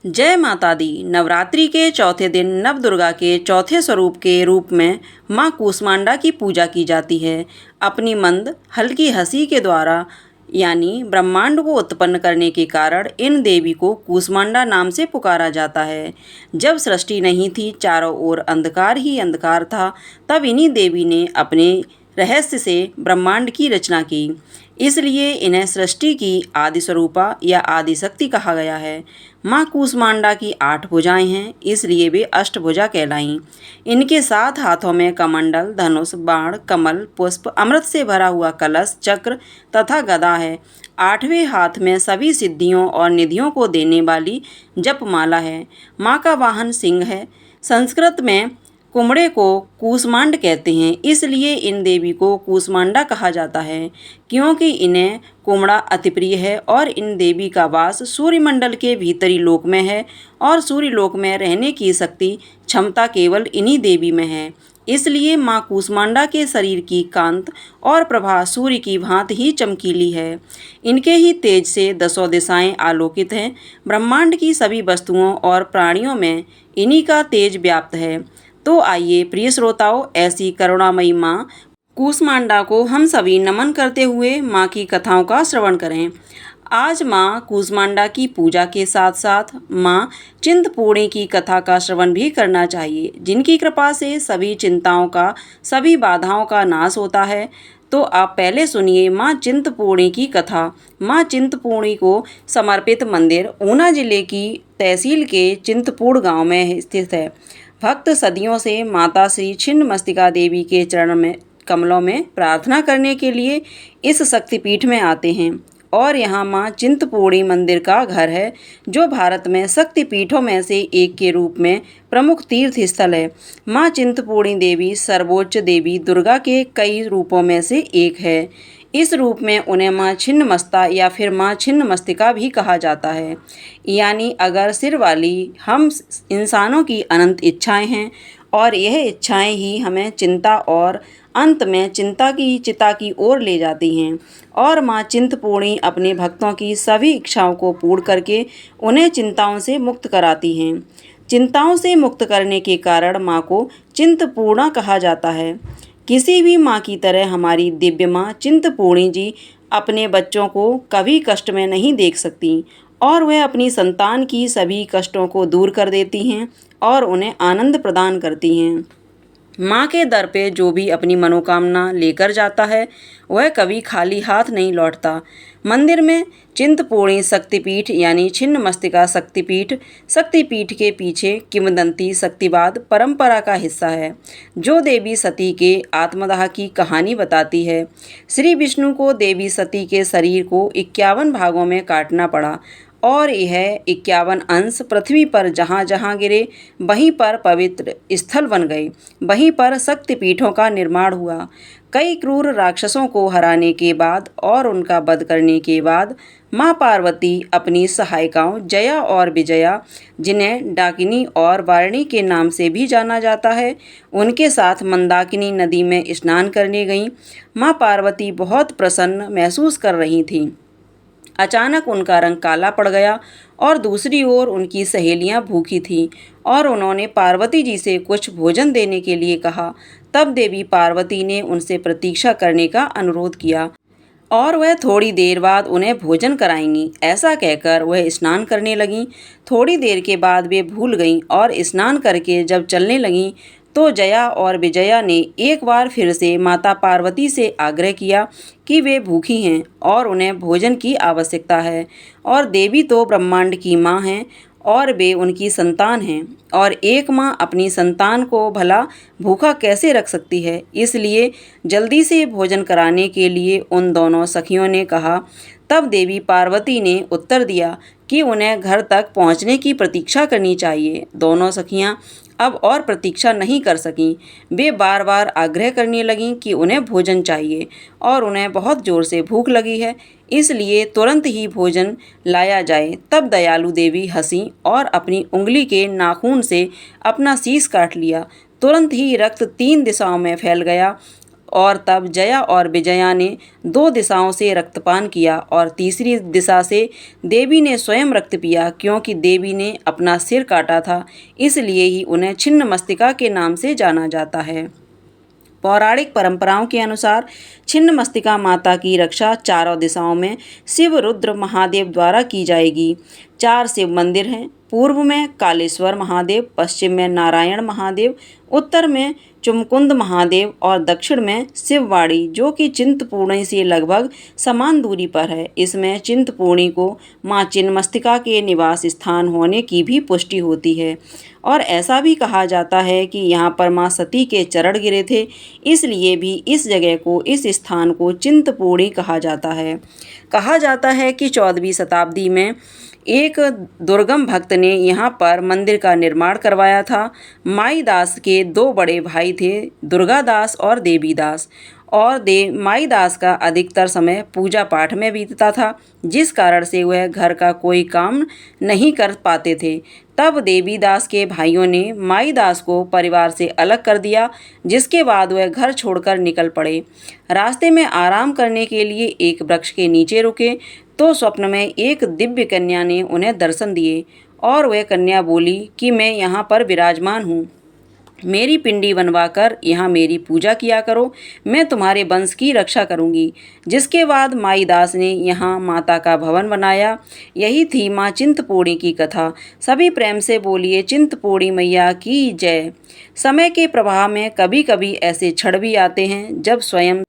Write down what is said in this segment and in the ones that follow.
जय माता दी। नवरात्रि के चौथे दिन नवदुर्गा के चौथे स्वरूप के रूप में माँ कूष्मांडा की पूजा की जाती है। अपनी मंद हल्की हंसी के द्वारा यानी ब्रह्मांड को उत्पन्न करने के कारण इन देवी को कूष्मांडा नाम से पुकारा जाता है। जब सृष्टि नहीं थी, चारों ओर अंधकार ही अंधकार था, तब इन्हीं देवी ने अपने रहस्य से ब्रह्मांड की रचना की। इसलिए इन्हें सृष्टि की आदि स्वरूपा या आदि शक्ति कहा गया है। माँ कूष्मांडा की 8 भुजाएं हैं, इसलिए वे अष्टभुजा कहलाईं। इनके 7 हाथों में कमंडल, धनुष, बाण, कमल, पुष्प, अमृत से भरा हुआ कलश, चक्र तथा गदा है। 8वें हाथ में सभी सिद्धियों और निधियों को देने वाली जपमाला है। माँ का वाहन सिंह है। संस्कृत में कुमड़े को कूष्मांड कहते हैं, इसलिए इन देवी को कूष्मांडा कहा जाता है, क्योंकि इन्हें कुमड़ा अति प्रिय है। और इन देवी का वास सूर्यमंडल के भीतरी लोक में है और सूर्य लोक में रहने की शक्ति क्षमता केवल इन्हीं देवी में है। इसलिए माँ कूष्मांडा के शरीर की कांत और प्रभा सूर्य की भांति ही चमकीली है। इनके ही तेज से 10 दिशाएं आलोकित हैं। ब्रह्मांड की सभी वस्तुओं और प्राणियों में इन्हीं का तेज व्याप्त है। तो आइए प्रिय श्रोताओं, ऐसी करुणामयी माँ कूष्मांडा को हम सभी नमन करते हुए माँ की कथाओं का श्रवण करें। आज माँ कूष्मांडा की पूजा के साथ साथ माँ चिंतपूर्णी की कथा का श्रवण भी करना चाहिए, जिनकी कृपा से सभी चिंताओं का, सभी बाधाओं का नाश होता है। तो आप पहले सुनिए माँ चिंतपूर्णी की कथा। माँ चिंतपूर्णी को समर्पित मंदिर ऊना जिले की तहसील के चिंतपूर्ण गांव में स्थित है। भक्त सदियों से माता श्री छिन्नमस्तिका देवी के चरण में कमलों में प्रार्थना करने के लिए इस शक्तिपीठ में आते हैं और यहाँ माँ चिंतपूर्णी मंदिर का घर है, जो भारत में शक्तिपीठों में से एक के रूप में प्रमुख तीर्थ स्थल है। माँ चिंतपूर्णी देवी सर्वोच्च देवी दुर्गा के कई रूपों में से एक है। इस रूप में उन्हें माँ छिन्नमस्ता या फिर माँ छिन्नमस्तिका भी कहा जाता है। यानी अगर सिर वाली हम इंसानों की अनंत इच्छाएं हैं और यह इच्छाएं ही हमें चिंता और अंत में चिंता की चिता की ओर ले जाती हैं। और माँ चिंतपूर्णी अपने भक्तों की सभी इच्छाओं को पूर्ण करके उन्हें चिंताओं से मुक्त कराती हैं। चिंताओं से मुक्त करने के कारण माँ को चिंतपूर्णा कहा जाता है। किसी भी माँ की तरह हमारी दिव्य माँ चिंतपूर्णी जी अपने बच्चों को कभी कष्ट में नहीं देख सकती और वह अपनी संतान की सभी कष्टों को दूर कर देती हैं और उन्हें आनंद प्रदान करती हैं। माँ के दर पे जो भी अपनी मनोकामना लेकर जाता है, वह कभी खाली हाथ नहीं लौटता। मंदिर में चिंतपूर्णी शक्तिपीठ यानी छिन्नमस्तिका शक्तिपीठ के पीछे किंवदंती शक्तिवाद परंपरा का हिस्सा है, जो देवी सती के आत्मदाह की कहानी बताती है। श्री विष्णु को देवी सती के शरीर को 51 भागों में काटना पड़ा और यह 51 अंश पृथ्वी पर जहाँ जहाँ गिरे वहीं पर पवित्र स्थल बन गए। वहीं पर शक्तिपीठों का निर्माण हुआ। कई क्रूर राक्षसों को हराने के बाद और उनका वध करने के बाद माँ पार्वती अपनी सहायिकाओं जया और विजया, जिन्हें डाकिनी और वारिणी के नाम से भी जाना जाता है, उनके साथ मंदाकिनी नदी में स्नान करने गईं। माँ पार्वती बहुत प्रसन्न महसूस कर रही थीं। अचानक उनका रंग काला पड़ गया और दूसरी ओर उनकी सहेलियां भूखी थीं और उन्होंने पार्वती जी से कुछ भोजन देने के लिए कहा। तब देवी पार्वती ने उनसे प्रतीक्षा करने का अनुरोध किया और वह थोड़ी देर बाद उन्हें भोजन कराएंगी। ऐसा कहकर वह स्नान करने लगीं। थोड़ी देर के बाद वे भूल गईं और स्नान करके जब चलने लगीं तो जया और विजया ने एक बार फिर से माता पार्वती से आग्रह किया कि वे भूखी हैं और उन्हें भोजन की आवश्यकता है और देवी तो ब्रह्मांड की माँ हैं और वे उनकी संतान हैं और एक माँ अपनी संतान को भला भूखा कैसे रख सकती है। इसलिए जल्दी से भोजन कराने के लिए उन दोनों सखियों ने कहा। तब देवी पार्वती ने उत्तर दिया कि उन्हें घर तक पहुंचने की प्रतीक्षा करनी चाहिए। दोनों सखियां अब और प्रतीक्षा नहीं कर सकीं। वे बार बार आग्रह करने लगीं कि उन्हें भोजन चाहिए और उन्हें बहुत ज़ोर से भूख लगी है, इसलिए तुरंत ही भोजन लाया जाए। तब दयालु देवी हंसी और अपनी उंगली के नाखून से अपना शीश काट लिया। तुरंत ही रक्त 3 दिशाओं में फैल गया और तब जया और विजया ने 2 दिशाओं से रक्तपान किया और तीसरी दिशा से देवी ने स्वयं रक्त पिया। क्योंकि देवी ने अपना सिर काटा था, इसलिए ही उन्हें छिन्नमस्तिका के नाम से जाना जाता है। पौराणिक परंपराओं के अनुसार छिन्नमस्तिका माता की रक्षा चारों दिशाओं में शिव, रुद्र, महादेव द्वारा की जाएगी। 4 शिव मंदिर हैं। पूर्व में कालेश्वर महादेव, पश्चिम में नारायण महादेव, उत्तर में चुमकुंद महादेव और दक्षिण में शिववाड़ी, जो कि चिंतपूर्णी से लगभग समान दूरी पर है। इसमें चिंतपूर्णी को मां छिन्नमस्तिका के निवास स्थान होने की भी पुष्टि होती है और ऐसा भी कहा जाता है कि यहाँ पर मां सती के चरण गिरे थे, इसलिए भी इस जगह को, इस स्थान को चिंतपूर्णी कहा जाता है। कहा जाता है कि 14वीं शताब्दी में एक दुर्गम भक्त ने यहाँ पर मंदिर का निर्माण करवाया था। माईदास के 2 बड़े भाई थे, दुर्गादास और देवीदास, और माईदास का अधिकतर समय पूजा पाठ में बीतता था, जिस कारण से वह घर का कोई काम नहीं कर पाते थे। तब देवीदास के भाइयों ने माईदास को परिवार से अलग कर दिया, जिसके बाद वह घर छोड़कर निकल पड़े। रास्ते में आराम करने के लिए एक वृक्ष के नीचे रुके तो स्वप्न में एक दिव्य कन्या ने उन्हें दर्शन दिए और वह कन्या बोली कि मैं यहाँ पर विराजमान हूँ, मेरी पिंडी बनवाकर यहाँ मेरी पूजा किया करो, मैं तुम्हारे वंश की रक्षा करूँगी। जिसके बाद माईदास ने यहाँ माता का भवन बनाया। यही थी माँ चिंतपूर्णी की कथा। सभी प्रेम से बोलिए चिंतपूर्णी मैया की जय। समय के प्रवाह में कभी कभी ऐसे क्षण भी आते हैं जब स्वयं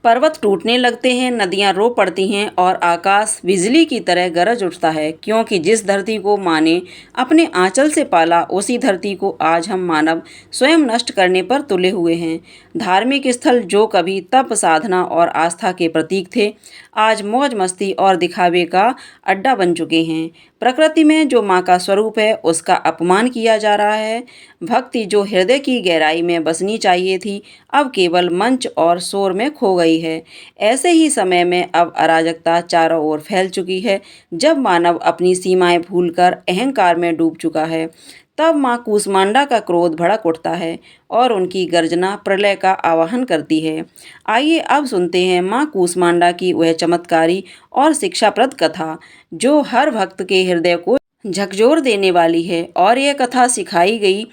पर्वत टूटने लगते हैं, नदियां रो पड़ती हैं और आकाश बिजली की तरह गरज उठता है। क्योंकि जिस धरती को माँ ने अपने आंचल से पाला, उसी धरती को आज हम मानव स्वयं नष्ट करने पर तुले हुए हैं। धार्मिक स्थल जो कभी तप, साधना और आस्था के प्रतीक थे, आज मौज मस्ती और दिखावे का अड्डा बन चुके हैं। प्रकृति में जो माँ का स्वरूप है, उसका अपमान किया जा रहा है। भक्ति जो हृदय की गहराई में बसनी चाहिए थी, अब केवल मंच और शोर में खो गई है। ऐसे ही समय में अब अराजकता चारों ओर फैल चुकी है। जब मानव अपनी सीमाएं भूलकर अहंकार में डूब चुका है, तब माँ कूष्मांडा का क्रोध भड़क उठता है और उनकी गर्जना प्रलय का आवाहन करती है। आइए अब सुनते हैं माँ कूष्मांडा की वह चमत्कारी और शिक्षाप्रद कथा, जो हर भक्त के हृदय को झकझोर देने वाली है। और यह कथा सिखाई गई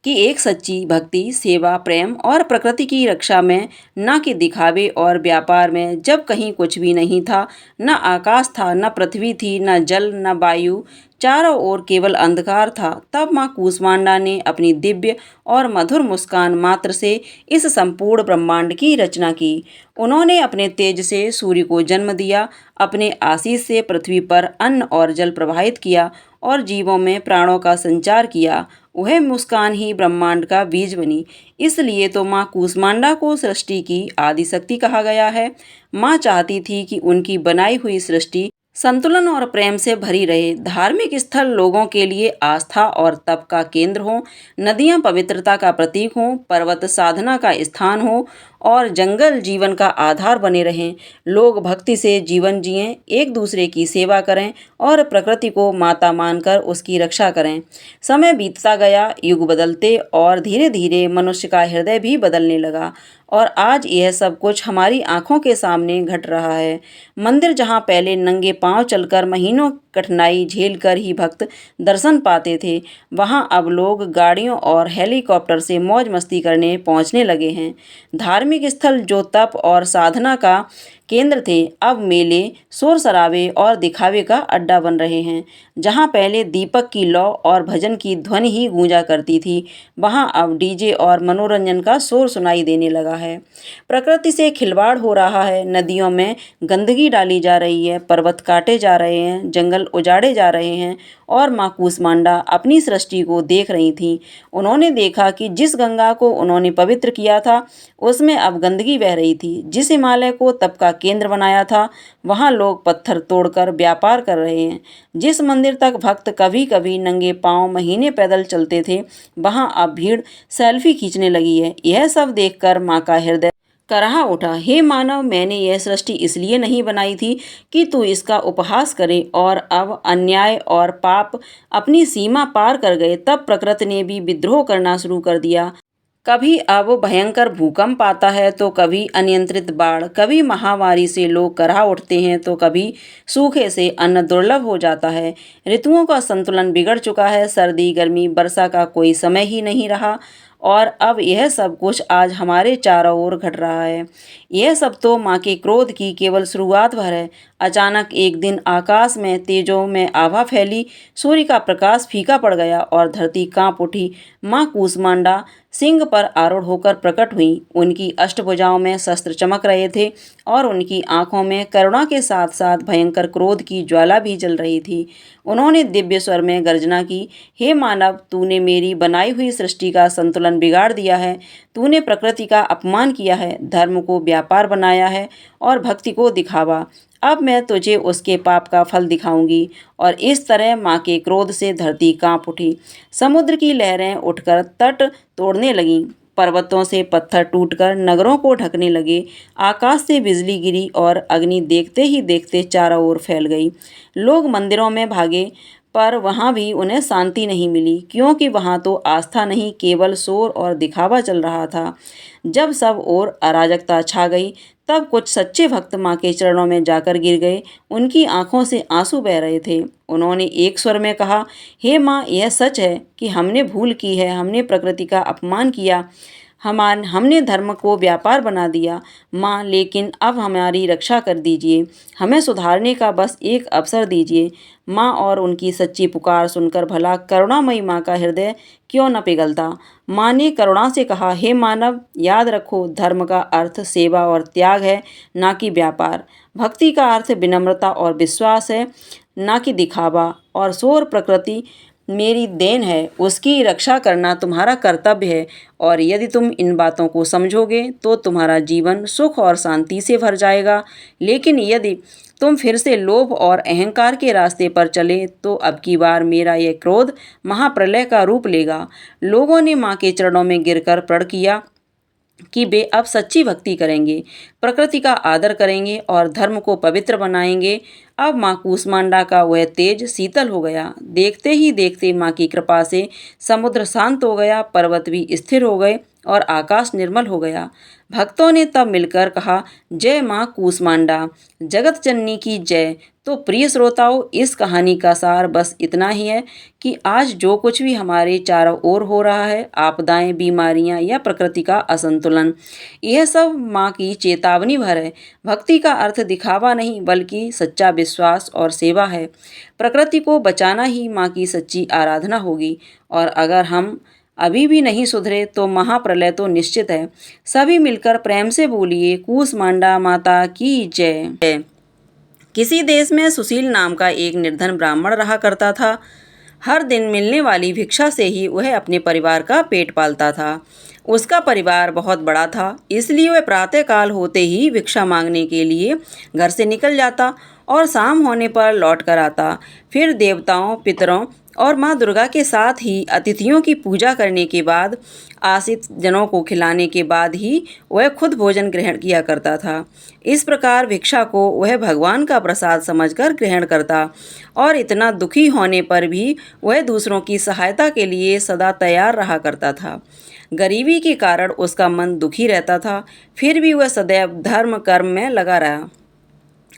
कि एक सच्ची भक्ति, सेवा, प्रेम और प्रकृति की रक्षा में, न कि दिखावे और व्यापार में। जब कहीं कुछ भी नहीं था, न आकाश था, न पृथ्वी थी, न जल, न वायु, चारों ओर केवल अंधकार था, तब माँ कूष्मांडा ने अपनी दिव्य और मधुर मुस्कान मात्र से इस संपूर्ण ब्रह्मांड की रचना की। उन्होंने अपने तेज से सूर्य को जन्म दिया, अपने आशीष से पृथ्वी पर अन्न और जल प्रवाहित किया और जीवों में प्राणों का संचार किया। वह मुस्कान ही ब्रह्मांड का बीज बनी। इसलिए तो माँ कूष्मांडा को सृष्टि की आदि शक्ति कहा गया है। माँ चाहती थी कि उनकी बनाई हुई सृष्टि संतुलन और प्रेम से भरी रहे। धार्मिक स्थल लोगों के लिए आस्था और तप का केंद्र हो, नदियाँ पवित्रता का प्रतीक हों, पर्वत साधना का स्थान हो और जंगल जीवन का आधार बने रहें। लोग भक्ति से जीवन जिएं, एक दूसरे की सेवा करें और प्रकृति को माता मानकर उसकी रक्षा करें। समय बीतता गया, युग बदलते और धीरे धीरे मनुष्य का हृदय भी बदलने लगा और आज यह सब कुछ हमारी आंखों के सामने घट रहा है। मंदिर जहां पहले नंगे पांव चलकर महीनों कठिनाई झेलकर ही भक्त दर्शन पाते थे, वहां अब लोग गाड़ियों और हेलीकॉप्टर से मौज मस्ती करने पहुंचने लगे हैं। धार्मिक स्थल जो तप और साधना का केंद्र थे, अब मेले, शोर शराबे और दिखावे का अड्डा बन रहे हैं। जहां पहले दीपक की लौ और भजन की ध्वनि ही गूंजा करती थी, वहां अब डीजे और मनोरंजन का शोर सुनाई देने लगा है। प्रकृति से खिलवाड़ हो रहा है, नदियों में गंदगी डाली जा रही है, पर्वत काटे जा रहे हैं, जंगल उजाड़े जा रहे हैं और माँ कूष्मांडा अपनी सृष्टि को देख रही थी। उन्होंने देखा कि जिस गंगा को उन्होंने पवित्र किया था, उसमें अब गंदगी बह रही थी। जिस हिमालय को तप का केंद्र बनाया था, वहाँ लोग पत्थर तोड़कर व्यापार कर रहे हैं। जिस मंदिर तक भक्त कभी कभी नंगे पांव महीने पैदल चलते थे, वहाँ अब भीड़ सेल्फी खींचने लगी है। यह सब देखकर माँ का हृदय कराह उठा। हे मानव, मैंने यह सृष्टि इसलिए नहीं बनाई थी कि तू इसका उपहास करे, और अब अन्याय और पाप अपनी सीमा पार कर गए। तब प्रकृति ने भी विद्रोह करना शुरू कर दिया। कभी अब भयंकर भूकंप आता है तो कभी अनियंत्रित बाढ़, कभी महामारी से लोग कराह उठते हैं तो कभी सूखे से अन्न दुर्लभ हो जाता है। ऋतुओं का संतुलन बिगड़ चुका है, सर्दी गर्मी वर्षा का कोई समय ही नहीं रहा और अब यह सब कुछ आज हमारे चारों ओर घट रहा है। यह सब तो माँ के क्रोध की केवल शुरुआत भर है। अचानक एक दिन आकाश में तेजों में आभा फैली, सूर्य का प्रकाश फीका पड़ गया और धरती कांप उठी। माँ कूष्मांडा सिंह पर आरूढ़ होकर प्रकट हुई। उनकी अष्टभुजाओं में शस्त्र चमक रहे थे और उनकी आंखों में करुणा के साथ साथ भयंकर क्रोध की ज्वाला भी जल रही थी। उन्होंने दिव्य स्वर में गर्जना की, हे मानव, तूने मेरी बनाई हुई सृष्टि का संतुलन बिगाड़ दिया है। तूने प्रकृति का अपमान किया है, धर्म को व्यापार बनाया है और भक्ति को दिखावा। अब मैं तुझे उसके पाप का फल दिखाऊंगी। और इस तरह माँ के क्रोध से धरती कांप उठी। समुद्र की लहरें उठकर तट तोड़ने लगीं। पर्वतों से पत्थर टूटकर नगरों को ढकने लगे। आकाश से बिजली गिरी और अग्नि देखते ही देखते चारों ओर फैल गई। लोग मंदिरों में भागे पर वहाँ भी उन्हें शांति नहीं मिली, क्योंकि वहाँ तो आस्था नहीं, केवल शोर और दिखावा चल रहा था। जब सब ओर अराजकता छा गई तब कुछ सच्चे भक्त माँ के चरणों में जाकर गिर गए। उनकी आंखों से आंसू बह रहे थे। उन्होंने एक स्वर में कहा, हे माँ, यह सच है कि हमने भूल की है, हमने प्रकृति का अपमान किया, हमने धर्म को व्यापार बना दिया। माँ, लेकिन अब हमारी रक्षा कर दीजिए, हमें सुधारने का बस एक अवसर दीजिए। माँ और उनकी सच्ची पुकार सुनकर भला करुणामयी माँ का हृदय क्यों न पिघलता। माँ ने करुणा से कहा, हे मानव, याद रखो, धर्म का अर्थ सेवा और त्याग है, ना कि व्यापार। भक्ति का अर्थ विनम्रता और विश्वास है, ना कि दिखावा और शोर। प्रकृति मेरी देन है, उसकी रक्षा करना तुम्हारा कर्तव्य है और यदि तुम इन बातों को समझोगे तो तुम्हारा जीवन सुख और शांति से भर जाएगा। लेकिन यदि तुम फिर से लोभ और अहंकार के रास्ते पर चले तो अब की बार मेरा यह क्रोध महाप्रलय का रूप लेगा। लोगों ने माँ के चरणों में गिरकर प्रण किया कि वे अब सच्ची भक्ति करेंगे, प्रकृति का आदर करेंगे और धर्म को पवित्र बनाएंगे। अब माँ कूष्मांडा का वह तेज शीतल हो गया। देखते ही देखते माँ की कृपा से समुद्र शांत हो गया, पर्वत भी स्थिर हो गए और आकाश निर्मल हो गया। भक्तों ने तब मिलकर कहा, जय माँ कूष्मांडा, जगत जननी की जय। तो प्रिय श्रोताओं, इस कहानी का सार बस इतना ही है कि आज जो कुछ भी हमारे चारों ओर हो रहा है, आपदाएं, बीमारियां या प्रकृति का असंतुलन, यह सब माँ की चेतावनी भर है। भक्ति का अर्थ दिखावा नहीं बल्कि सच्चा विश्वास और सेवा है। प्रकृति को बचाना ही माँ की सच्ची आराधना होगी। और अगर हम अभी भी नहीं सुधरे तो महाप्रलय तो निश्चित है। सभी मिलकर प्रेम से बोलिए, कूष्मांडा माता की जय। किसी देश में सुशील नाम का एक निर्धन ब्राह्मण रहा करता था। हर दिन मिलने वाली भिक्षा से ही वह अपने परिवार का पेट पालता था। उसका परिवार बहुत बड़ा था, इसलिए वह प्रातःकाल होते ही भिक्षा मांगने के लिए घर से निकल जाता और शाम होने पर लौट कर आता। फिर देवताओं, पितरों और माँ दुर्गा के साथ ही अतिथियों की पूजा करने के बाद, आश्रित जनों को खिलाने के बाद ही वह खुद भोजन ग्रहण किया करता था। इस प्रकार भिक्षा को वह भगवान का प्रसाद समझकर ग्रहण करता और इतना दुखी होने पर भी वह दूसरों की सहायता के लिए सदा तैयार रहा करता था। गरीबी के कारण उसका मन दुखी रहता था, फिर भी वह सदैव धर्म कर्म में लगा रहा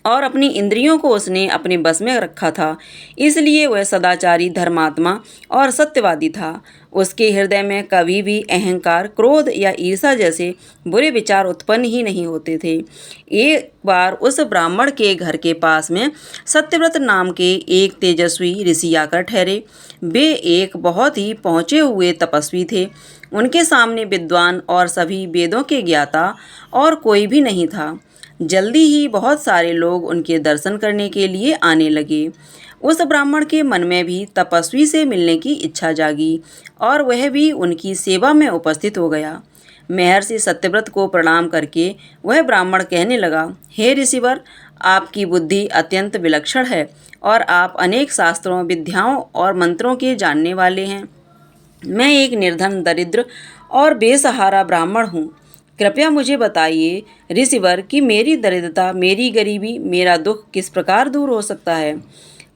और अपनी इंद्रियों को उसने अपने बस में रखा था। इसलिए वह सदाचारी, धर्मात्मा और सत्यवादी था। उसके हृदय में कभी भी अहंकार, क्रोध या ईर्ष्या जैसे बुरे विचार उत्पन्न ही नहीं होते थे। एक बार उस ब्राह्मण के घर के पास में सत्यव्रत नाम के एक तेजस्वी ऋषि आकर ठहरे। वे एक बहुत ही पहुँचे हुए तपस्वी थे। उनके सामने विद्वान और सभी वेदों के ज्ञाता और कोई भी नहीं था। जल्दी ही बहुत सारे लोग उनके दर्शन करने के लिए आने लगे। उस ब्राह्मण के मन में भी तपस्वी से मिलने की इच्छा जागी और वह भी उनकी सेवा में उपस्थित हो गया। महर्षि सत्यव्रत को प्रणाम करके वह ब्राह्मण कहने लगा, हे ऋषिवर, आपकी बुद्धि अत्यंत विलक्षण है और आप अनेक शास्त्रों, विद्याओं और मंत्रों के जानने वाले हैं। मैं एक निर्धन, दरिद्र और बेसहारा ब्राह्मण हूँ। कृपया मुझे बताइए ऋषिवर कि मेरी दरिद्रता, मेरी गरीबी, मेरा दुख किस प्रकार दूर हो सकता है।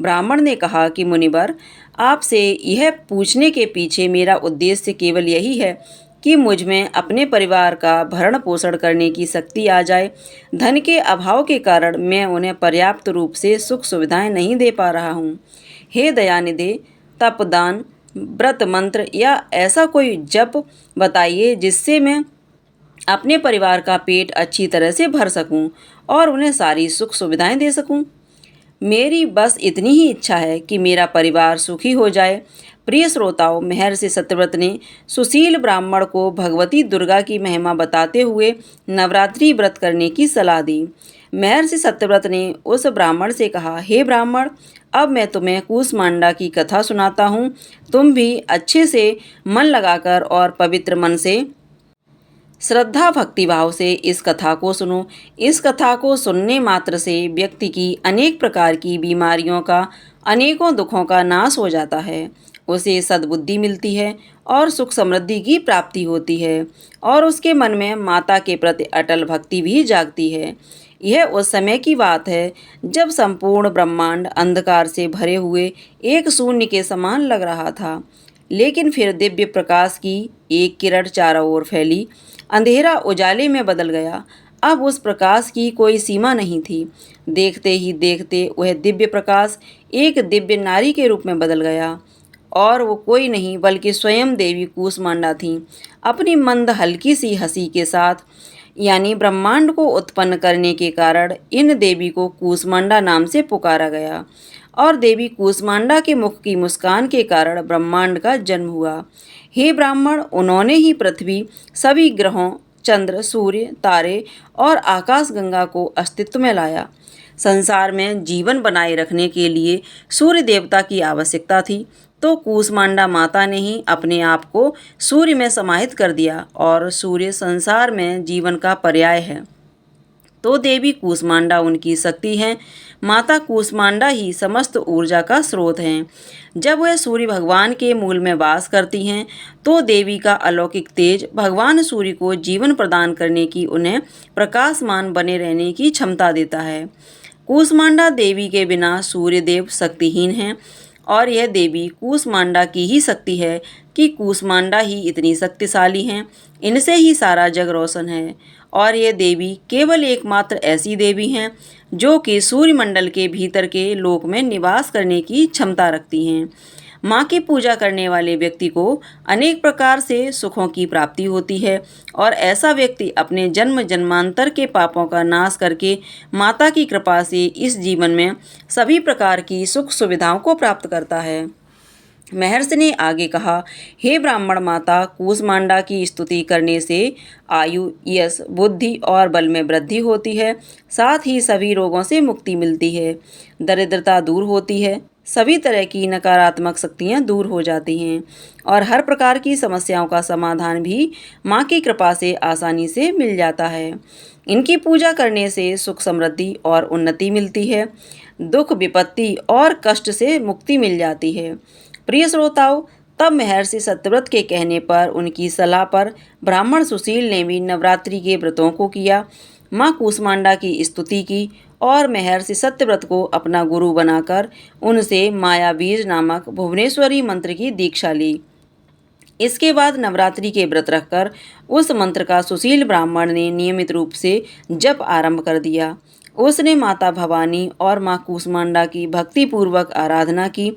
ब्राह्मण ने कहा कि मुनिवर, आपसे यह पूछने के पीछे मेरा उद्देश्य केवल यही है कि मुझ में अपने परिवार का भरण पोषण करने की शक्ति आ जाए। धन के अभाव के कारण मैं उन्हें पर्याप्त रूप से सुख सुविधाएं नहीं दे पा रहा हूँ। हे दयानिधे, तप, दान, व्रत, मंत्र या ऐसा कोई जप बताइए जिससे मैं अपने परिवार का पेट अच्छी तरह से भर सकूं और उन्हें सारी सुख सुविधाएं दे सकूं। मेरी बस इतनी ही इच्छा है कि मेरा परिवार सुखी हो जाए। प्रिय श्रोताओं, महर्षि सत्यव्रत ने सुशील ब्राह्मण को भगवती दुर्गा की महिमा बताते हुए नवरात्रि व्रत करने की सलाह दी। महर्षि सत्यव्रत ने उस ब्राह्मण से कहा, हे ब्राह्मण, अब मैं तुम्हें कूसमांडा की कथा सुनाता हूँ। तुम भी अच्छे से मन लगाकर और पवित्र मन से, श्रद्धा भक्ति भाव से इस कथा को सुनो। इस कथा को सुनने मात्र से व्यक्ति की अनेक प्रकार की बीमारियों का, अनेकों दुखों का नाश हो जाता है। उसे सद्बुद्धि मिलती है और सुख समृद्धि की प्राप्ति होती है और उसके मन में माता के प्रति अटल भक्ति भी जागती है। यह उस समय की बात है जब संपूर्ण ब्रह्मांड अंधकार से भरे हुए एक शून्य के समान लग रहा था, लेकिन फिर दिव्य प्रकाश की एक किरण चारों ओर फैली। अंधेरा उजाले में बदल गया। अब उस प्रकाश की कोई सीमा नहीं थी। देखते ही देखते वह दिव्य प्रकाश एक दिव्य नारी के रूप में बदल गया और वो कोई नहीं बल्कि स्वयं देवी कूसमांडा थीं। अपनी मंद हल्की सी हंसी के साथ, यानी ब्रह्मांड को उत्पन्न करने के कारण इन देवी को कूसमांडा नाम से पुकारा गया और देवी कूसमांडा के मुख की मुस्कान के कारण ब्रह्मांड का जन्म हुआ। हे ब्राह्मण, उन्होंने ही पृथ्वी, सभी ग्रहों, चंद्र, सूर्य, तारे और आकाशगंगा को अस्तित्व में लाया। संसार में जीवन बनाए रखने के लिए सूर्य देवता की आवश्यकता थी, तो कूसमांडा माता ने ही अपने आप को सूर्य में समाहित कर दिया और सूर्य संसार में जीवन का पर्याय है। तो देवी कूसमांडा उनकी शक्ति हैं। माता कूसमांडा ही समस्त ऊर्जा का स्रोत हैं। जब वह सूर्य भगवान के मूल में वास करती हैं तो देवी का अलौकिक तेज भगवान सूर्य को जीवन प्रदान करने की, उन्हें प्रकाशमान बने रहने की क्षमता देता है। कूसमांडा देवी के बिना सूर्यदेव शक्तिहीन हैं और यह देवी कूसमांडा की ही शक्ति है कि कूसमांडा ही इतनी शक्तिशाली हैं। इनसे ही सारा जग रोशन है और ये देवी केवल एकमात्र ऐसी देवी हैं जो कि सूर्यमंडल के भीतर के लोक में निवास करने की क्षमता रखती हैं। माँ की पूजा करने वाले व्यक्ति को अनेक प्रकार से सुखों की प्राप्ति होती है और ऐसा व्यक्ति अपने जन्म जन्मांतर के पापों का नाश करके माता की कृपा से इस जीवन में सभी प्रकार की सुख सुविधाओं को प्राप्त करता है। महर्षि ने आगे कहा, हे ब्राह्मण माता, कूसमांडा की स्तुति करने से आयु, यश, बुद्धि और बल में वृद्धि होती है। साथ ही सभी रोगों से मुक्ति मिलती है, दरिद्रता दूर होती है, सभी तरह की नकारात्मक शक्तियाँ दूर हो जाती हैं और हर प्रकार की समस्याओं का समाधान भी माँ की कृपा से आसानी से मिल जाता है। इनकी पूजा करने से सुख समृद्धि और उन्नति मिलती है, दुख विपत्ति और कष्ट से मुक्ति मिल जाती है। प्रिय श्रोताओं, तब महर्षि सत्यव्रत के कहने पर, उनकी सलाह पर ब्राह्मण सुशील ने भी नवरात्रि के व्रतों को किया, माँ कूसमांडा की स्तुति की और महर्षि सत्यव्रत को अपना गुरु बनाकर उनसे माया बीज नामक भुवनेश्वरी मंत्र की दीक्षा ली। इसके बाद नवरात्रि के व्रत रखकर उस मंत्र का सुशील ब्राह्मण ने नियमित रूप से जप आरंभ कर दिया। उसने माता भवानी और माँ कूसमांडा की भक्तिपूर्वक आराधना की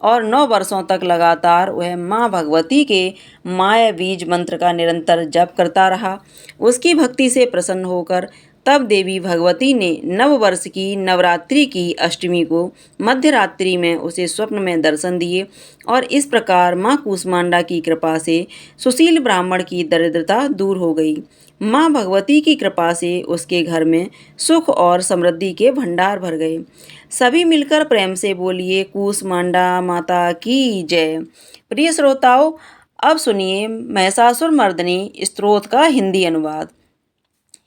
और 9 वर्षों तक लगातार वह माँ भगवती के माया बीज मंत्र का निरंतर जप करता रहा। उसकी भक्ति से प्रसन्न होकर तब देवी भगवती ने नव वर्ष की नवरात्रि की अष्टमी को मध्य रात्रि में उसे स्वप्न में दर्शन दिए और इस प्रकार माँ कूसमांडा की कृपा से सुशील ब्राह्मण की दरिद्रता दूर हो गई। माँ भगवती की कृपा से उसके घर में सुख और समृद्धि के भंडार भर गए। सभी मिलकर प्रेम से बोलिए, कूसमांडा माता की जय। प्रिय श्रोताओं, अब सुनिए महिषासुर मर्दिनी स्तोत्र का हिंदी अनुवाद।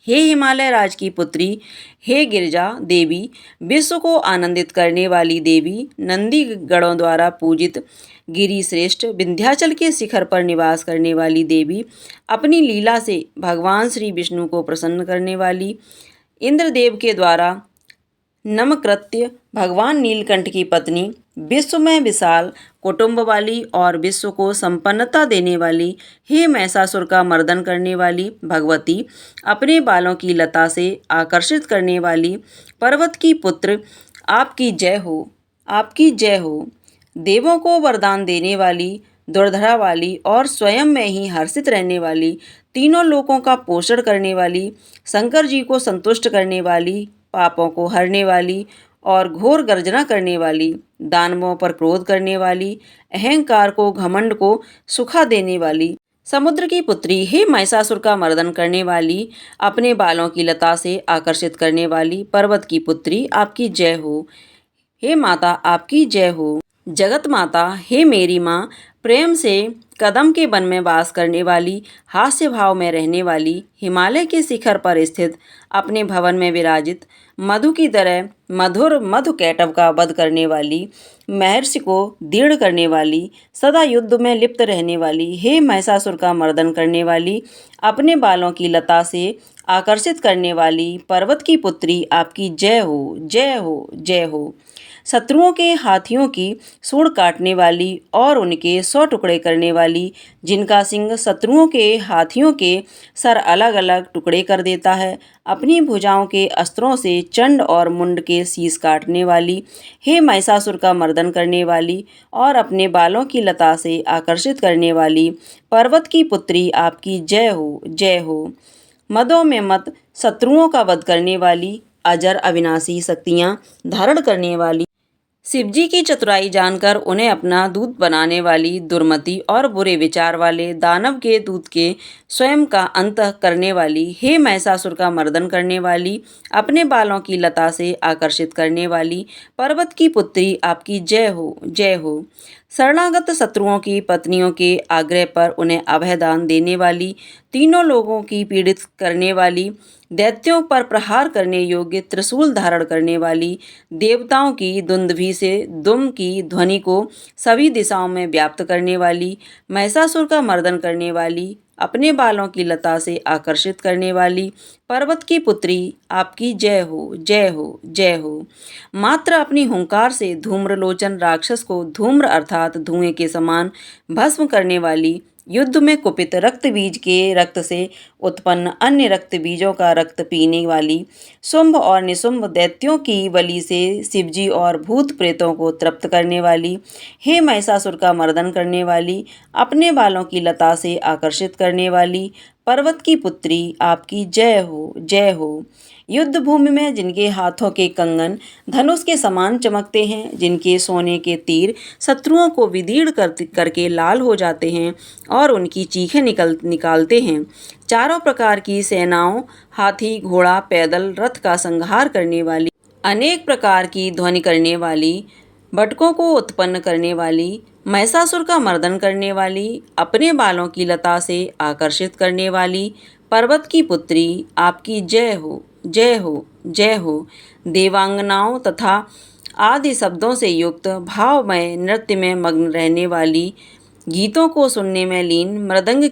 हे हिमालय राज की पुत्री, हे गिरिजा देवी, विश्व को आनंदित करने वाली देवी, नंदी गणों द्वारा पूजित गिरि श्रेष्ठ विंध्याचल के शिखर पर निवास करने वाली देवी, अपनी लीला से भगवान श्री विष्णु को प्रसन्न करने वाली, इंद्रदेव के द्वारा नमकृत्य भगवान नीलकंठ की पत्नी, विश्व में विशाल कुटुंब वाली और विश्व को संपन्नता देने वाली, हे महिषासुर का मर्दन करने वाली भगवती, अपने बालों की लता से आकर्षित करने वाली पर्वत की पुत्र, आपकी जय हो, आपकी जय हो। देवों को वरदान देने वाली, दुर्धरा वाली और स्वयं में ही हर्षित रहने वाली, तीनों लोकों का पोषण करने वाली, शंकर जी को संतुष्ट करने वाली, पापों को हरने वाली और घोर गर्जना करने वाली, दानवों पर क्रोध करने वाली, अहंकार को घमंड को सुखा देने वाली, समुद्र की पुत्री, हे महिषासुर का मर्दन करने वाली, अपने बालों की लता से आकर्षित करने वाली पर्वत की पुत्री, आपकी जय हो। हे माता, आपकी जय हो। जगत माता, हे मेरी माँ, प्रेम से कदम के वन में वास करने वाली, हास्य भाव में रहने वाली, हिमालय के शिखर पर स्थित, अपने भवन में विराजित, मधु की तरह मधुर मधु कैटव का वध करने वाली, महर्षि को दीर्ण करने वाली, सदा युद्ध में लिप्त रहने वाली, हे महिषासुर का मर्दन करने वाली, अपने बालों की लता से आकर्षित करने वाली पर्वत की पुत्री, आपकी जय हो, जय हो, जय हो। शत्रुओं के हाथियों की सूंड काटने वाली और उनके 100 टुकड़े करने वाली, जिनका सिंह शत्रुओं के हाथियों के सर अलग अलग टुकड़े कर देता है, अपनी भुजाओं के अस्त्रों से चंड और मुंड के शीश काटने वाली, हे महिषासुर का मर्दन करने वाली और अपने बालों की लता से आकर्षित करने वाली पर्वत की पुत्री, आपकी जय हो, जय हो। मदों में मत शत्रुओं का वध करने वाली, अजर अविनाशी शक्तियाँ धारण करने वाली, शिवजी की चतुराई जानकर उन्हें अपना दूत बनाने वाली, दुर्मति और बुरे विचार वाले दानव के दूत के स्वयं का अंत करने वाली, हे महिषासुर का मर्दन करने वाली, अपने बालों की लता से आकर्षित करने वाली पर्वत की पुत्री, आपकी जय हो, जय हो। शरणागत शत्रुओं की पत्नियों के आग्रह पर उन्हें अभयदान देने वाली, तीनों लोगों की पीड़ित करने वाली, दैत्यों पर प्रहार करने योग्य त्रिशूल धारण करने वाली, देवताओं की दुंदुभि से दुम की ध्वनि को सभी दिशाओं में व्याप्त करने वाली, महिषासुर का मर्दन करने वाली, अपने बालों की लता से आकर्षित करने वाली पर्वत की पुत्री, आपकी जय हो, जय हो, जय हो। मात्र अपनी हुंकार से धूम्रलोचन राक्षस को धूम्र अर्थात धुएं के समान भस्म करने वाली, युद्ध में कुपित रक्त बीज के रक्त से उत्पन्न अन्य रक्त बीजों का रक्त पीने वाली, शुंभ और निशुंभ दैत्यों की बलि से शिवजी और भूत प्रेतों को तृप्त करने वाली, हे महिषासुर का मर्दन करने वाली, अपने बालों की लता से आकर्षित करने वाली पर्वत की पुत्री, आपकी जय हो, जय हो। युद्ध भूमि में जिनके हाथों के कंगन धनुष के समान चमकते हैं, जिनके सोने के तीर शत्रुओं को विदीर्ण करके लाल हो जाते हैं और उनकी चीखें निकालते हैं, चारों प्रकार की सेनाओं, हाथी, घोड़ा, पैदल, रथ का संहार करने वाली, अनेक प्रकार की ध्वनि करने वाली, भटकों को उत्पन्न करने वाली, महिषासुर का मर्दन करने वाली, अपने बालों की लता से आकर्षित करने वाली पर्वत की पुत्री, आपकी जय हो, जय हो, जय हो। देवांगनाओं तथा आदि शब्दों से युक्त भावमय नृत्य में मग्न रहने वाली, गीतों को सुनने में लीन, मृदंग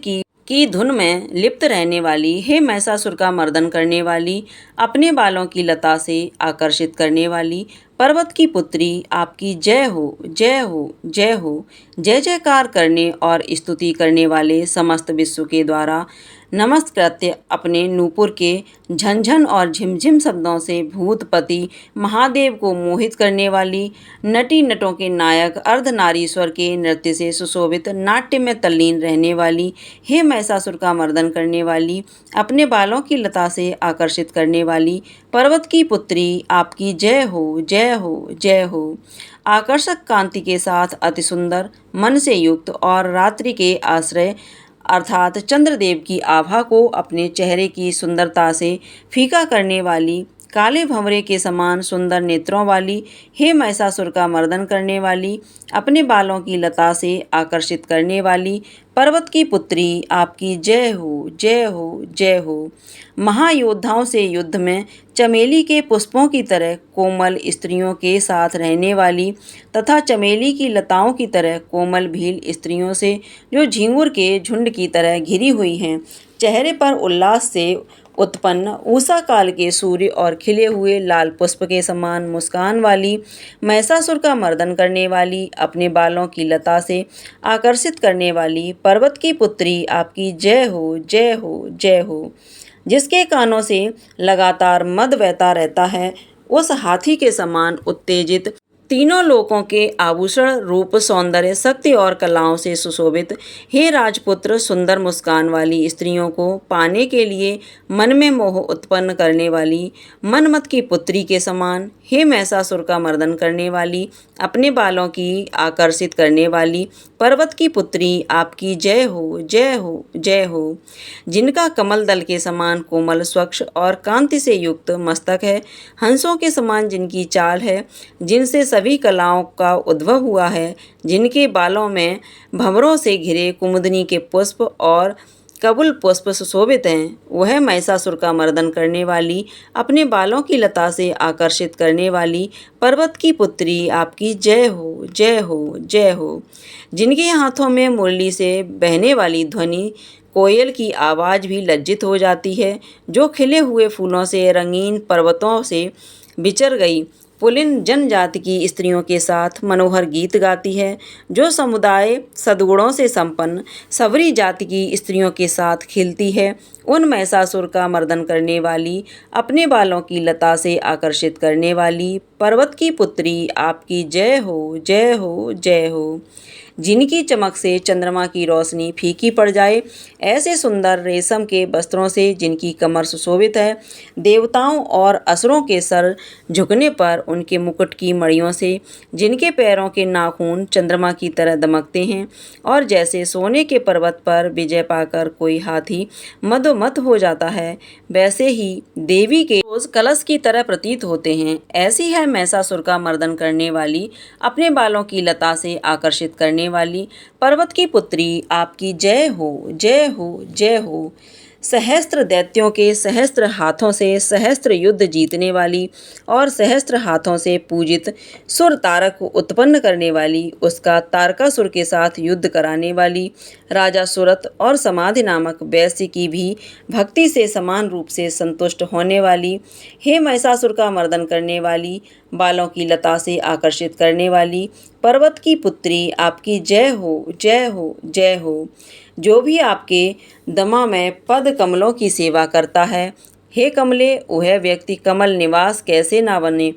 की धुन में लिप्त रहने वाली, हे महिषासुर का मर्दन करने वाली, अपने बालों की लता से आकर्षित करने वाली पर्वत की पुत्री, आपकी जय हो, जय हो, जय हो। जय जयकार करने और स्तुति करने वाले समस्त विश्व के द्वारा नमस्कृत्य अपने नूपुर के झंझन और झिमझिम शब्दों से भूतपति महादेव को मोहित करने वाली, नटी नटों के नायक अर्धनारीश्वर के नृत्य से सुशोभित नाट्य में तल्लीन रहने वाली, हे महिषासुर का मर्दन करने वाली, अपने बालों की लता से आकर्षित करने वाली पर्वत की पुत्री, आपकी जय हो, जय हो, जय हो। आकर्षक कांति के साथ अति सुंदर, मन से युक्त और रात्रि के आश्रय अर्थात चंद्रदेव की आभा को अपने चेहरे की सुंदरता से फीका करने वाली, काले भंवरे के समान सुंदर नेत्रों वाली, हे महिषासुर का मर्दन करने वाली, अपने बालों की लता से आकर्षित करने वाली पर्वत की पुत्री, आपकी जय हो, जय हो, जय हो। महायोद्धाओं से युद्ध में चमेली के पुष्पों की तरह कोमल स्त्रियों के साथ रहने वाली तथा चमेली की लताओं की तरह कोमल भील स्त्रियों से जो झिंगुर के झुंड की तरह घिरी हुई हैं, चेहरे पर उल्लास से उत्पन्न उषा काल के सूर्य और खिले हुए लाल पुष्प के समान मुस्कान वाली, महिषासुर का मर्दन करने वाली, अपने बालों की लता से आकर्षित करने वाली पर्वत की पुत्री आपकी जय हो, जय हो, जय हो। जिसके कानों से लगातार मद बहता रहता है, उस हाथी के समान उत्तेजित, तीनों लोकों के आभूषण, रूप, सौंदर्य, शक्ति और कलाओं से सुशोभित, हे राजपुत्र, सुंदर मुस्कान वाली स्त्रियों को पाने के लिए मन में मोह उत्पन्न करने वाली, मनमत की पुत्री के समान, हे महिषासुर का मर्दन करने वाली, अपने बालों की आकर्षित करने वाली पर्वत की पुत्री आपकी जय हो, जय हो, जय हो। जिनका कमल दल के समान कोमल, स्वच्छ और कांति से युक्त मस्तक है, हंसों के समान जिनकी चाल है, जिनसे सभी कलाओं का उद्भव हुआ है, जिनके बालों में भंवरों से घिरे कुमुदनी के पुष्प और कबुल पुष्प सुशोभित हैं, वह महिषासुर का मर्दन करने वाली, अपने बालों की लता से आकर्षित करने वाली पर्वत की पुत्री आपकी जय हो, जय हो, जय हो। जिनके हाथों में मुरली से बहने वाली ध्वनि कोयल की आवाज़ भी लज्जित हो जाती है, जो खिले हुए फूलों से रंगीन पर्वतों से विचर गई पुलिन जनजाति की स्त्रियों के साथ मनोहर गीत गाती है, जो समुदाय सद्गुणों से संपन्न सवरी जाति की स्त्रियों के साथ खिलती है, उन महिषासुर का मर्दन करने वाली, अपने बालों की लता से आकर्षित करने वाली पर्वत की पुत्री आपकी जय हो, जय हो, जय हो। जिनकी चमक से चंद्रमा की रोशनी फीकी पड़ जाए, ऐसे सुंदर रेशम के वस्त्रों से जिनकी कमर सुशोभित है, देवताओं और असुरों के सर झुकने पर उनके मुकुट की मणियों से जिनके पैरों के नाखून चंद्रमा की तरह दमकते हैं, और जैसे सोने के पर्वत पर विजय पाकर कोई हाथी मदोमत हो जाता है, वैसे ही देवी के रोज कलश की तरह प्रतीत होते हैं। ऐसी है महिषासुर का मर्दन करने वाली, अपने बालों की लता से आकर्षित करने वाली पर्वत की पुत्री आपकी जय हो, जय हो, जय हो। सहस्त्र दैत्यों के सहस्त्र हाथों से सहस्त्र युद्ध जीतने वाली और सहस्त्र हाथों से पूजित सुर तारक को उत्पन्न करने वाली, उसका तारकासुर के साथ युद्ध कराने वाली, राजा सुरत और समाधि नामक वैश्य की भी भक्ति से समान रूप से संतुष्ट होने वाली, हे महिषासुर का मर्दन करने वाली, बालों की लता से आकर्षित करने वाली पर्वत की पुत्री आपकी जय हो, जय हो, जय हो। जो भी आपके दमा में पद कमलों की सेवा करता है, हे कमले, वह व्यक्ति कमल निवास कैसे ना बने।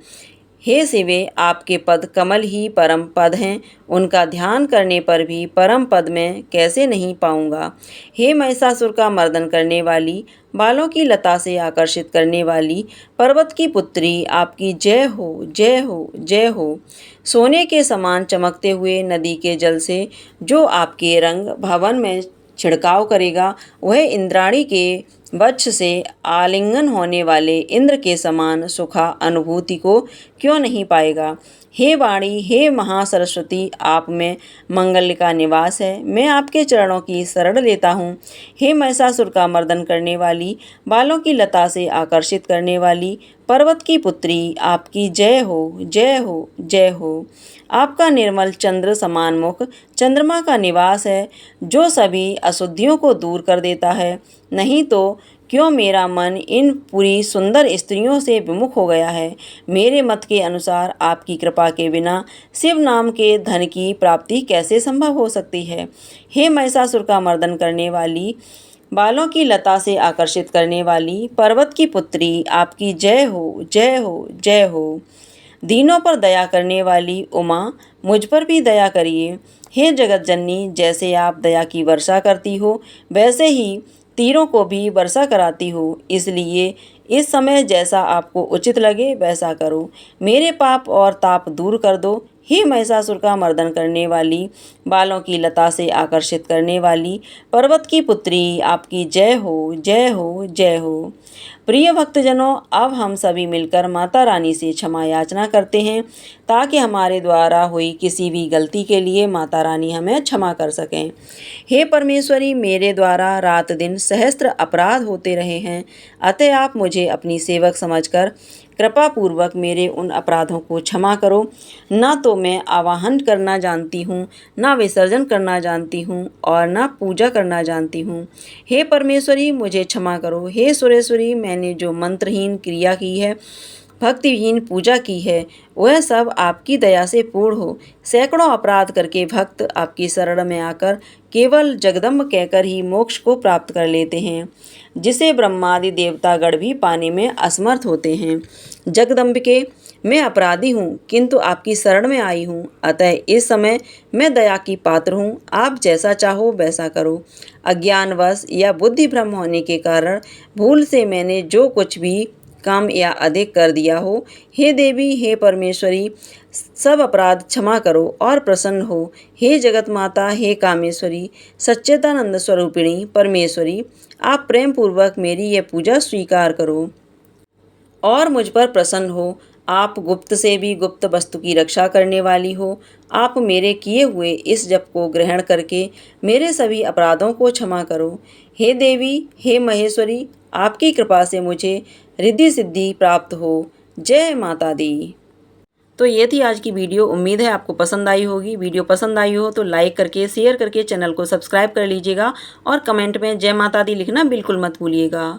हे शिवे, आपके पद कमल ही परम पद हैं, उनका ध्यान करने पर भी परम पद में कैसे नहीं पाऊंगा। हे महिषासुर का मर्दन करने वाली, बालों की लता से आकर्षित करने वाली पर्वत की पुत्री आपकी जय हो, जय हो, जय हो। सोने के समान चमकते हुए नदी के जल से जो आपके रंग भवन में छिड़काव करेगा, वह इंद्राणी के वक्ष से आलिंगन होने वाले इंद्र के समान सुखा अनुभूति को क्यों नहीं पाएगा। हे वाणी, हे महासरस्वती, आप में मंगल का निवास है, मैं आपके चरणों की शरण लेता हूँ। हे महिषासुर का मर्दन करने वाली, बालों की लता से आकर्षित करने वाली पर्वत की पुत्री आपकी जय हो, जय हो, जय हो। आपका निर्मल चंद्र समान मुख चंद्रमा का निवास है, जो सभी अशुद्धियों को दूर कर देता है। नहीं तो क्यों मेरा मन इन पूरी सुंदर स्त्रियों से विमुख हो गया है। मेरे मत के अनुसार आपकी कृपा के बिना शिव नाम के धन की प्राप्ति कैसे संभव हो सकती है। हे महिषासुर का मर्दन करने वाली, बालों की लता से आकर्षित करने वाली पर्वत की पुत्री आपकी जय हो, जय हो, जय हो। दीनों पर दया करने वाली उमा, मुझ पर भी दया करिए। हे जगत जननी, जैसे आप दया की वर्षा करती हो, वैसे ही तीरों को भी वर्षा कराती हो, इसलिए इस समय जैसा आपको उचित लगे वैसा करो। मेरे पाप और ताप दूर कर दो। हे महिषासुर का मर्दन करने वाली, बालों की लता से आकर्षित करने वाली पर्वत की पुत्री आपकी जय हो, जय हो, जय हो। प्रिय भक्तजनों, अब हम सभी मिलकर माता रानी से क्षमा याचना करते हैं, ताकि हमारे द्वारा हुई किसी भी गलती के लिए माता रानी हमें क्षमा कर सकें। हे परमेश्वरी, मेरे द्वारा रात दिन सहस्त्र अपराध होते रहे हैं, अतः आप मुझे अपनी सेवक समझकर कृपा पूर्वक मेरे उन अपराधों को क्षमा करो। ना तो मैं आवाहन करना जानती हूँ, ना विसर्जन करना जानती हूँ और ना पूजा करना जानती हूँ। हे परमेश्वरी, मुझे क्षमा करो। हे सुरेश्वरी, मैंने जो मंत्रहीन क्रिया की है, भक्तिहीन पूजा की है, वह सब आपकी दया से पूर्ण हो। सैकड़ों अपराध करके भक्त आपकी शरण में आकर केवल जगदम्ब कहकर ही मोक्ष को प्राप्त कर लेते हैं, जिसे ब्रह्मादि देवतागण भी पाने में असमर्थ होते हैं। जगदम्बिके, मैं अपराधी हूँ, किंतु आपकी शरण में आई हूँ, अतः इस समय मैं दया की पात्र हूँ। आप जैसा चाहो वैसा करो। अज्ञानवश या बुद्धि भ्रम होने के कारण भूल से मैंने जो कुछ भी कम या अधिक कर दिया हो, हे देवी, हे परमेश्वरी, सब अपराध क्षमा करो और प्रसन्न हो। हे जगत माता, हे कामेश्वरी, सच्चिदानंद स्वरूपिणी परमेश्वरी, आप प्रेम पूर्वक मेरी यह पूजा स्वीकार करो और मुझ पर प्रसन्न हो। आप गुप्त से भी गुप्त वस्तु की रक्षा करने वाली हो। आप मेरे किए हुए इस जप को ग्रहण करके मेरे सभी अपराधों को क्षमा करो। हे देवी, हे महेश्वरी, आपकी कृपा से मुझे रिद्धि सिद्धि प्राप्त हो। जय माता दी। तो ये थी आज की वीडियो। उम्मीद है आपको पसंद आई होगी। वीडियो पसंद आई हो तो लाइक करके, शेयर करके चैनल को सब्सक्राइब कर लीजिएगा और कमेंट में जय माता दी लिखना बिल्कुल मत भूलिएगा।